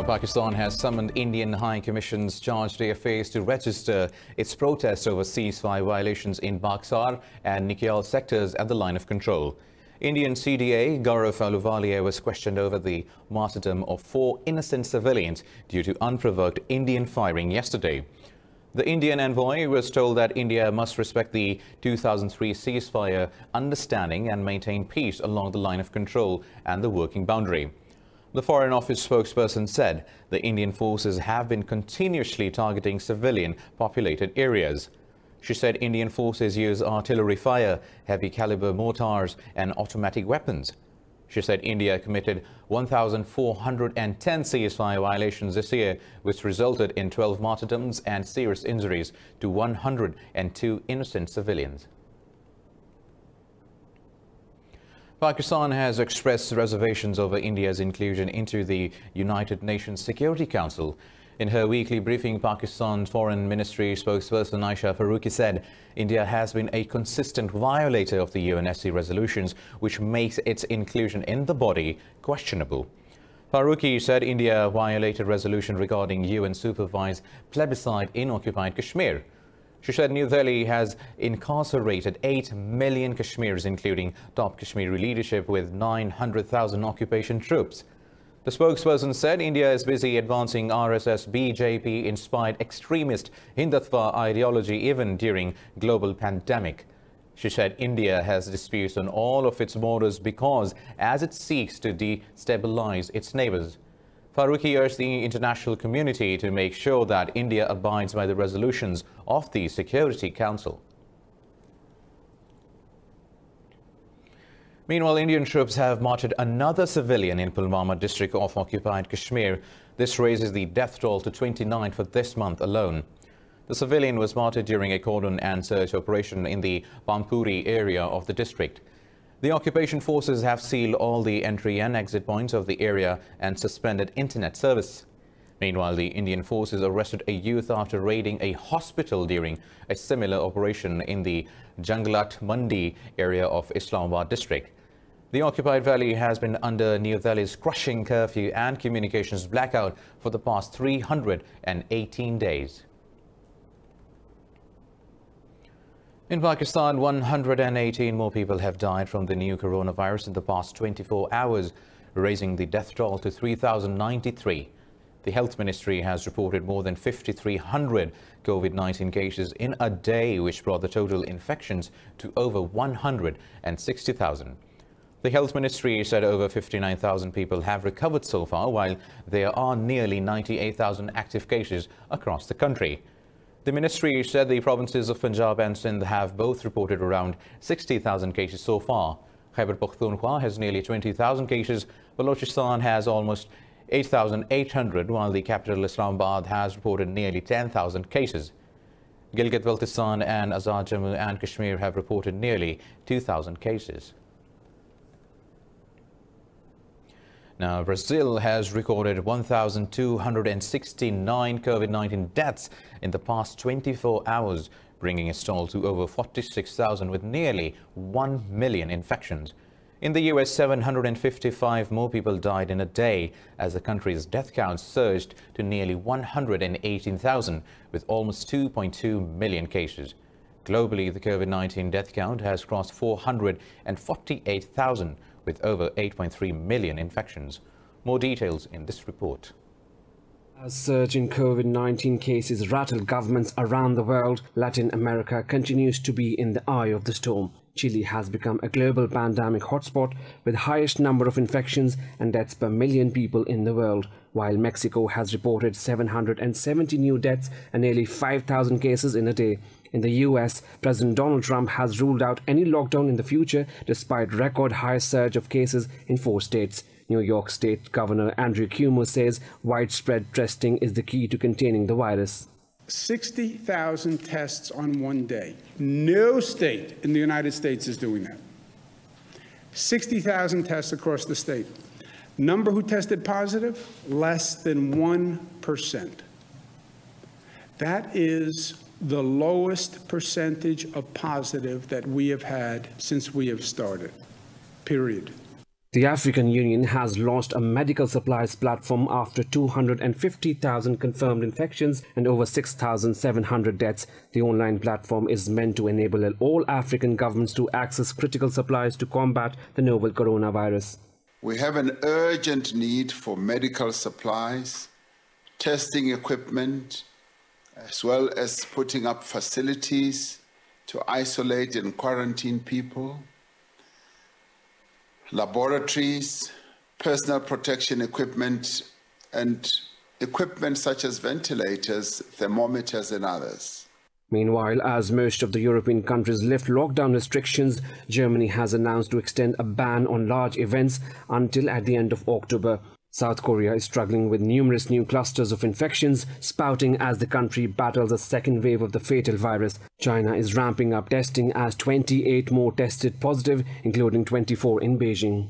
Now, Pakistan has summoned Indian High Commission's chargé d'affaires to register its protest over ceasefire violations in Baksar and Nikyal sectors at the line of control. Indian CDA Gaurav Ahluwalia was questioned over the martyrdom of 4 innocent civilians due to unprovoked Indian firing yesterday. The Indian envoy was told that India must respect the 2003 ceasefire understanding and maintain peace along the line of control and the working boundary. The Foreign Office spokesperson said the Indian forces have been continuously targeting civilian populated areas. She said Indian forces use artillery fire, heavy caliber mortars and automatic weapons. She said India committed 1,410 ceasefire violations this year, which resulted in 12 martyrdoms and serious injuries to 102 innocent civilians. Pakistan has expressed reservations over India's inclusion into the United Nations Security Council. In her weekly briefing, Pakistan's Foreign Ministry spokesperson Aisha Farooqi said India has been a consistent violator of the UNSC resolutions, which makes its inclusion in the body questionable. Farooqi said India violated resolution regarding UN-supervised plebiscite in occupied Kashmir. She said New Delhi has incarcerated 8 million Kashmiris, including top Kashmiri leadership, with 900,000 occupation troops. The spokesperson said India is busy advancing RSS BJP-inspired extremist Hindutva ideology even during global pandemic. She said India has disputes on all of its borders because as it seeks to destabilize its neighbors. Farooqi urged the international community to make sure that India abides by the resolutions of the Security Council. Meanwhile, Indian troops have martyred another civilian in Pulwama district of occupied Kashmir. This raises the death toll to 29 for this month alone. The civilian was martyred during a cordon and search operation in the Pampuri area of the district. The occupation forces have sealed all the entry and exit points of the area and suspended internet service. Meanwhile, the Indian forces arrested a youth after raiding a hospital during a similar operation in the Janglat Mandi area of Islamabad district. The occupied valley has been under New Delhi's crushing curfew and communications blackout for the past 318 days. In Pakistan, 118 more people have died from the new coronavirus in the past 24 hours, raising the death toll to 3,093. The Health Ministry has reported more than 5,300 COVID-19 cases in a day, which brought the total infections to over 160,000. The Health Ministry said over 59,000 people have recovered so far, while there are nearly 98,000 active cases across the country. The ministry said the provinces of Punjab and Sindh have both reported around 60,000 cases so far. Khyber Pakhtunkhwa has nearly 20,000 cases. Balochistan has almost 8,800, while the capital Islamabad has reported nearly 10,000 cases. Gilgit-Baltistan and Azad Jammu and Kashmir have reported nearly 2,000 cases. Now, Brazil has recorded 1,269 COVID-19 deaths in the past 24 hours, bringing its toll to over 46,000 with nearly 1 million infections. In the US, 755 more people died in a day as the country's death count surged to nearly 118,000 with almost 2.2 million cases. Globally, the COVID-19 death count has crossed 448,000 with over 8.3 million infections. More details in this report. As surge in COVID-19 cases rattle governments around the world, Latin America continues to be in the eye of the storm. Chile has become a global pandemic hotspot with highest number of infections and deaths per million people in the world, while Mexico has reported 770 new deaths and nearly 5,000 cases in a day. In the US, President Donald Trump has ruled out any lockdown in the future despite record high surge of cases in 4 states. New York State Governor Andrew Cuomo says widespread testing is the key to containing the virus. 60,000 tests on one day. No state in the United States is doing that. 60,000 tests across the state. Number who tested positive? Less than 1%. That is the lowest percentage of positive that we have had since we have started, period. The African Union has launched a medical supplies platform after 250,000 confirmed infections and over 6,700 deaths. The online platform is meant to enable all African governments to access critical supplies to combat the novel coronavirus. We have an urgent need for medical supplies, testing equipment, as well as putting up facilities to isolate and quarantine people, laboratories, personal protection equipment, and equipment such as ventilators, thermometers, and others. Meanwhile, as most of the European countries lift lockdown restrictions, Germany has announced to extend a ban on large events until at the end of October. South Korea is struggling with numerous new clusters of infections spouting as the country battles a second wave of the fatal virus. China is ramping up testing as 28 more tested positive, including 24 in Beijing.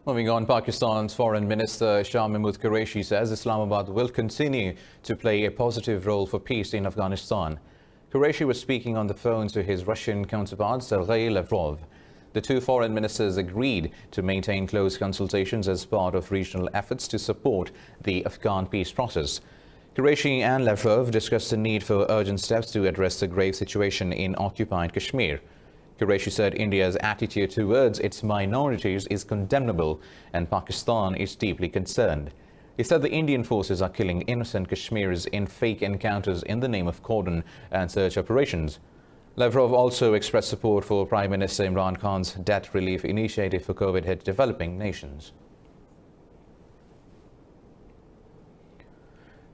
Moving on, Pakistan's Foreign Minister Shah Mahmood Qureshi says Islamabad will continue to play a positive role for peace in Afghanistan. Qureshi was speaking on the phone to his Russian counterpart Sergei Lavrov. The two foreign ministers agreed to maintain close consultations as part of regional efforts to support the Afghan peace process. Qureshi and Lavrov discussed the need for urgent steps to address the grave situation in occupied Kashmir. Qureshi said India's attitude towards its minorities is condemnable and Pakistan is deeply concerned. He said the Indian forces are killing innocent Kashmiris in fake encounters in the name of cordon and search operations. Lavrov also expressed support for Prime Minister Imran Khan's debt relief initiative for COVID-hit developing nations.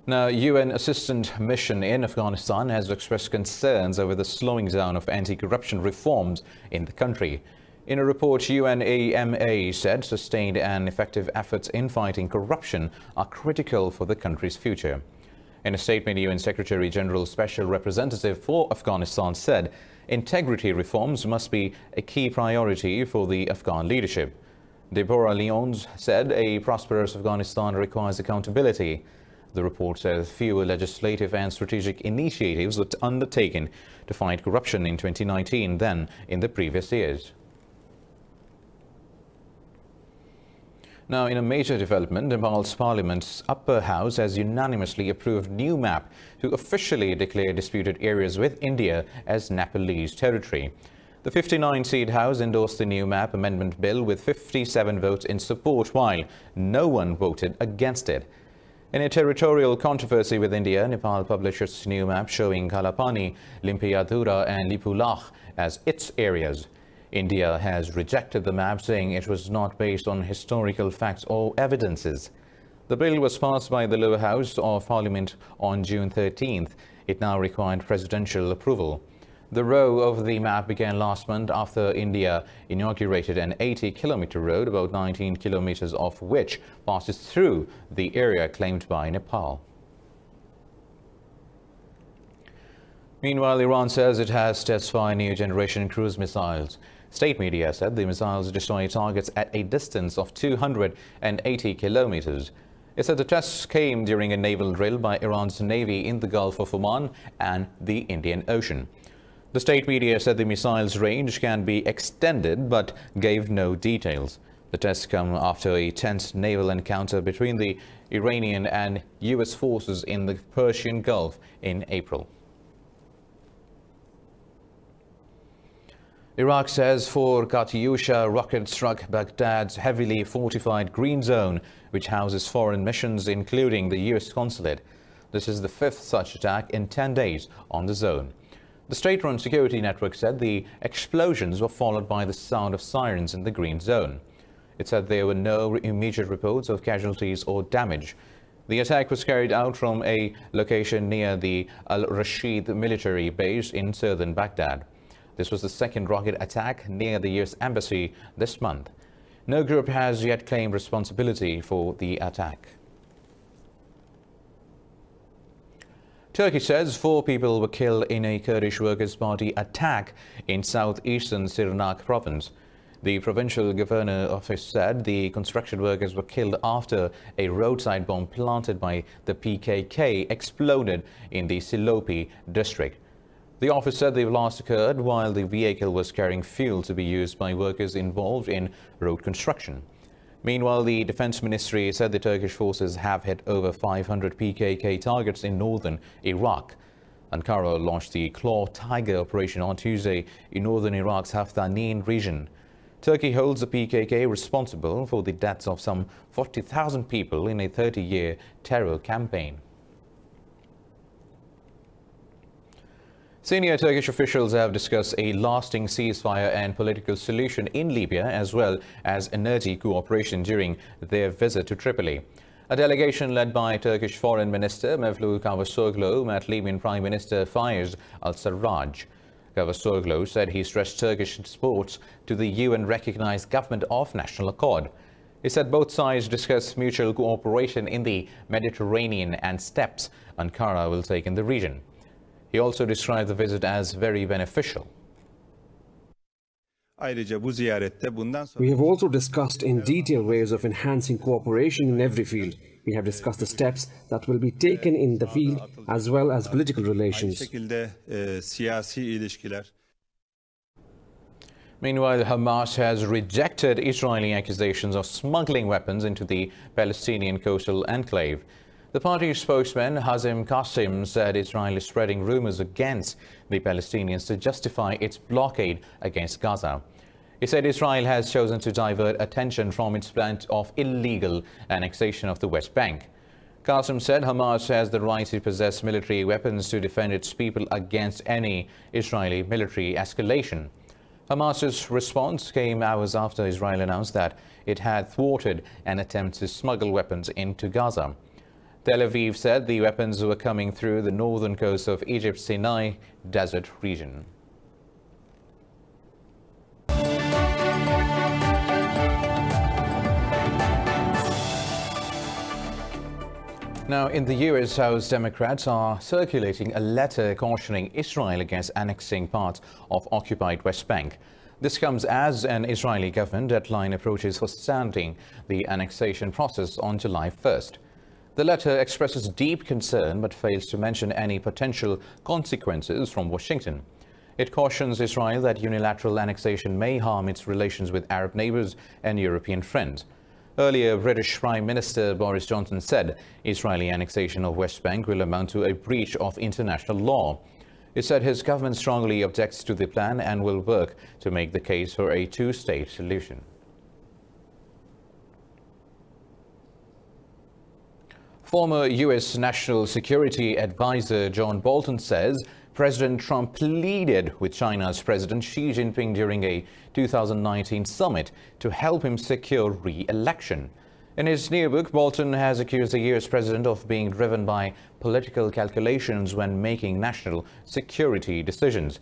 Now, UN Assistant Mission in Afghanistan has expressed concerns over the slowing down of anti-corruption reforms in the country. In a report, UNAMA said sustained and effective efforts in fighting corruption are critical for the country's future. In a statement, UN Secretary-General Special Representative for Afghanistan said integrity reforms must be a key priority for the Afghan leadership. Deborah Lyons said a prosperous Afghanistan requires accountability. The report says fewer legislative and strategic initiatives were undertaken to fight corruption in 2019 than in the previous years. Now, in a major development, Nepal's Parliament's upper house has unanimously approved new map to officially declare disputed areas with India as Nepalese territory. The 59-seat House endorsed the new map amendment bill with 57 votes in support, while no one voted against it. In a territorial controversy with India, Nepal published its new map showing Kalapani, Limpiadhura and Lipulakh as its areas. India has rejected the map, saying it was not based on historical facts or evidences. The bill was passed by the lower house of Parliament on June 13th. It now required presidential approval. The row of the map began last month after India inaugurated an 80-kilometer road, about 19 kilometers of which passes through the area claimed by Nepal. Meanwhile, Iran says it has test-fired new-generation cruise missiles. State media said the missiles destroy targets at a distance of 280 kilometers. It said the tests came during a naval drill by Iran's Navy in the Gulf of Oman and the Indian Ocean. The state media said the missile's range can be extended but gave no details. The tests come after a tense naval encounter between the Iranian and US forces in the Persian Gulf in April. Iraq says 4 Katyusha rockets struck Baghdad's heavily fortified green zone, which houses foreign missions, including the US consulate. This is the 5th such attack in 10 days on the zone. The state-run security network said the explosions were followed by the sound of sirens in the green zone. It said there were no immediate reports of casualties or damage. The attack was carried out from a location near the Al-Rashid military base in southern Baghdad. This was the second rocket attack near the US embassy this month. No group has yet claimed responsibility for the attack. Turkey says 4 people were killed in a Kurdish Workers' Party attack in southeastern Sirnak province. The provincial governor office said the construction workers were killed after a roadside bomb planted by the PKK exploded in the Silopi district. The office said the blast occurred while the vehicle was carrying fuel to be used by workers involved in road construction. Meanwhile, the Defense Ministry said the Turkish forces have hit over 500 PKK targets in northern Iraq. Ankara launched the Claw Tiger operation on Tuesday in northern Iraq's Haftanin region. Turkey holds the PKK responsible for the deaths of some 40,000 people in a 30-year terror campaign. Senior Turkish officials have discussed a lasting ceasefire and political solution in Libya, as well as energy cooperation during their visit to Tripoli. A delegation led by Turkish Foreign Minister Mevlut Cavusoglu met Libyan Prime Minister Fayez al-Sarraj. Cavusoglu said he stressed Turkish support to the UN-recognized government of national accord. He said both sides discussed mutual cooperation in the Mediterranean and steps Ankara will take in the region. He also described the visit as very beneficial. We have also discussed in detail ways of enhancing cooperation in every field. We have discussed the steps that will be taken in the field as well as political relations. Meanwhile, Hamas has rejected Israeli accusations of smuggling weapons into the Palestinian coastal enclave. The party's spokesman, Hazem Qasim, said Israel is spreading rumors against the Palestinians to justify its blockade against Gaza. He said Israel has chosen to divert attention from its plan of illegal annexation of the West Bank. Qasim said Hamas has the right to possess military weapons to defend its people against any Israeli military escalation. Hamas's response came hours after Israel announced that it had thwarted an attempt to smuggle weapons into Gaza. Tel Aviv said the weapons were coming through the northern coast of Egypt's Sinai desert region. Now, in the US, House Democrats are circulating a letter cautioning Israel against annexing parts of occupied West Bank. This comes as an Israeli government deadline approaches for starting the annexation process on July 1st. The letter expresses deep concern but fails to mention any potential consequences from Washington. It cautions Israel that unilateral annexation may harm its relations with Arab neighbors and European friends. Earlier, British Prime Minister Boris Johnson said Israeli annexation of West Bank will amount to a breach of international law. He said his government strongly objects to the plan and will work to make the case for a two-state solution. Former U.S. National Security Advisor John Bolton says President Trump pleaded with China's President Xi Jinping during a 2019 summit to help him secure re-election. In his new book, Bolton has accused the U.S. president of being driven by political calculations when making national security decisions.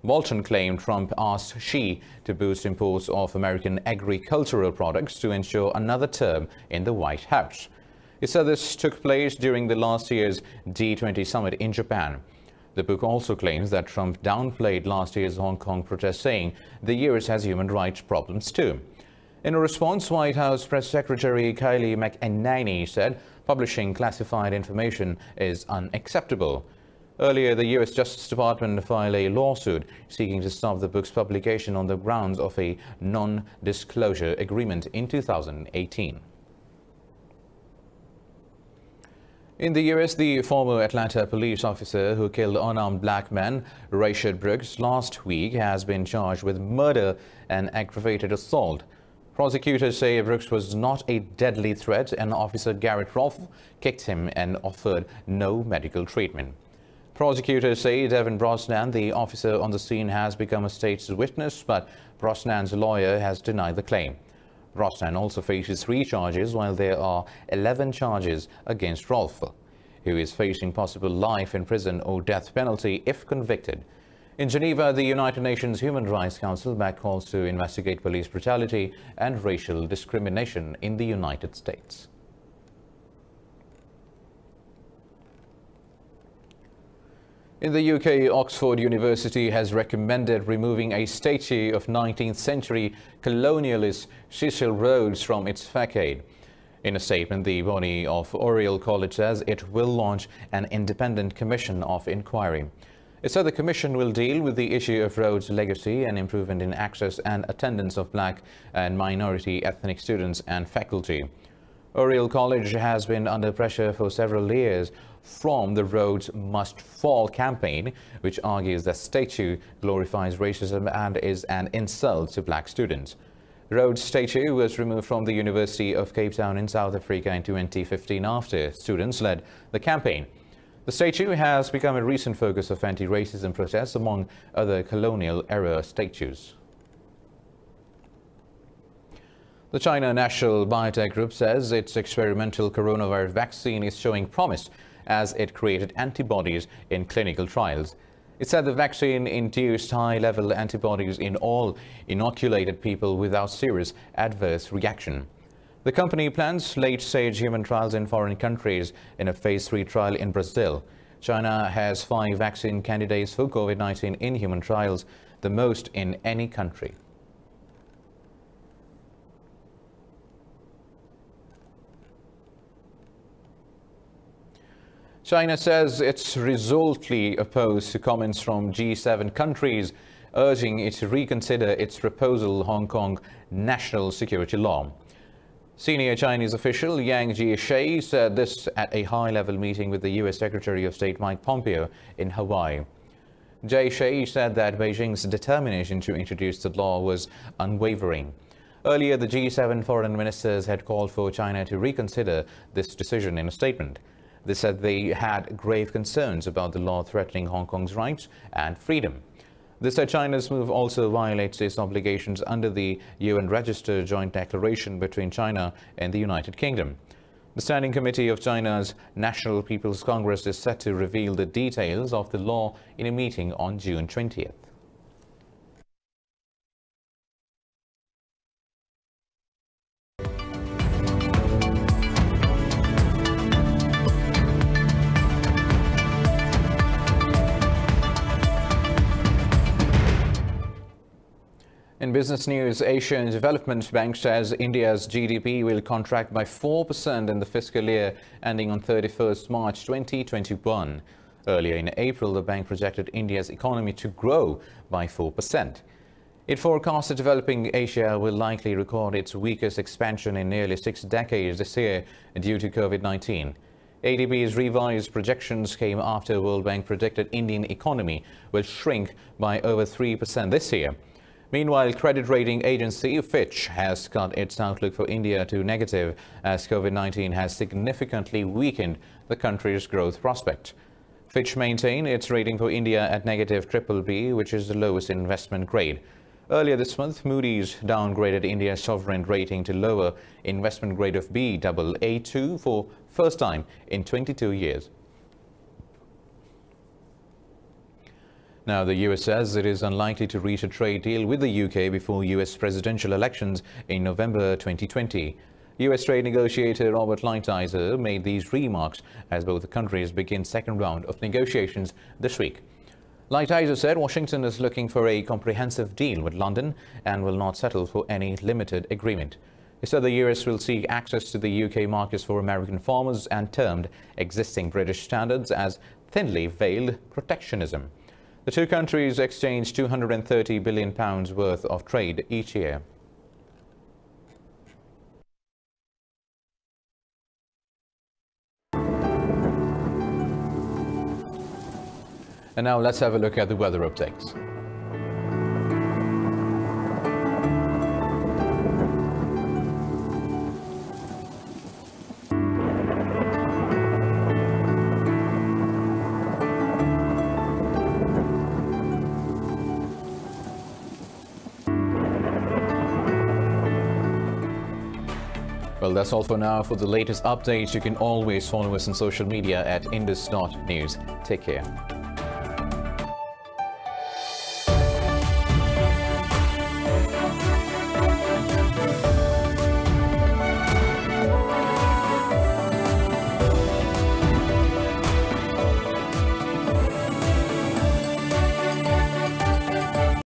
Bolton claimed Trump asked Xi to boost imports of American agricultural products to ensure another term in the White House. He said this took place during the last year's G20 summit in Japan. The book also claims that Trump downplayed last year's Hong Kong protest, saying the U.S. has human rights problems too. In a response, White House Press Secretary Kayleigh McEnany said publishing classified information is unacceptable. Earlier, the U.S. Justice Department filed a lawsuit seeking to stop the book's publication on the grounds of a non-disclosure agreement in 2018. In the U.S., the former Atlanta police officer who killed unarmed black man Rayshard Brooks last week has been charged with murder and aggravated assault. Prosecutors say Brooks was not a deadly threat and Officer Garrett Rolfe kicked him and offered no medical treatment. Prosecutors say Devin Brosnan, the officer on the scene, has become a state's witness, but Brosnan's lawyer has denied the claim. Brosnan also faces 3 charges, while there are 11 charges against Rolfe, who is facing possible life in prison or death penalty if convicted. In Geneva, the United Nations Human Rights Council backed calls to investigate police brutality and racial discrimination in the United States. In the UK, Oxford University has recommended removing a statue of 19th century colonialist Cecil Rhodes from its facade. In a statement, the body of Oriel College says it will launch an independent commission of inquiry. It said the Commission will deal with the issue of Rhodes legacy and improvement in access and attendance of black and minority ethnic students and faculty. Oriel College has been under pressure for several years from the Rhodes Must Fall campaign, which argues the statue glorifies racism and is an insult to black students. Rhodes' statue was removed from the University of Cape Town in South Africa in 2015 after students led the campaign. The statue has become a recent focus of anti-racism protests among other colonial-era statues. The China National Biotech Group says its experimental coronavirus vaccine is showing promise as it created antibodies in clinical trials. It said the vaccine induced high-level antibodies in all inoculated people without serious adverse reaction. The company plans late-stage human trials in foreign countries in a phase 3 trial in Brazil. China has 5 vaccine candidates for COVID-19 in human trials, the most in any country. China says it's resolutely opposed to comments from G7 countries urging it to reconsider its proposal Hong Kong national security law. Senior Chinese official Yang Jiechi said this at a high-level meeting with the U.S. Secretary of State Mike Pompeo in Hawaii. Jiechi said that Beijing's determination to introduce the law was unwavering. Earlier, the G7 foreign ministers had called for China to reconsider this decision in a statement. They said they had grave concerns about the law threatening Hong Kong's rights and freedom. They said China's move also violates its obligations under the UN Register Joint Declaration between China and the United Kingdom. The Standing Committee of China's National People's Congress is set to reveal the details of the law in a meeting on June 20th. In business news, Asian Development Bank says India's GDP will contract by 4% in the fiscal year ending on 31st March 2021. Earlier in April, the bank projected India's economy to grow by 4%. It forecasted developing Asia will likely record its weakest expansion in nearly 6 decades this year due to COVID-19. ADB's revised projections came after World Bank predicted Indian economy will shrink by over 3% this year. Meanwhile, credit rating agency Fitch has cut its outlook for India to negative as COVID-19 has significantly weakened the country's growth prospect. Fitch maintained its rating for India at negative BBB, which is the lowest investment grade. Earlier this month, Moody's downgraded India's sovereign rating to lower investment grade of Baa2 for first time in 22 years. Now, the US says it is unlikely to reach a trade deal with the UK before US presidential elections in November 2020. US trade negotiator Robert Lighthizer made these remarks as both countries begin second round of negotiations this week. Lighthizer said Washington is looking for a comprehensive deal with London and will not settle for any limited agreement. He said the US will seek access to the UK markets for American farmers and termed existing British standards as thinly veiled protectionism. The two countries exchange £230 billion worth of trade each year. And now let's have a look at the weather updates. Well, that's all for now. For the latest updates, you can always follow us on social media at indus.news. Take care.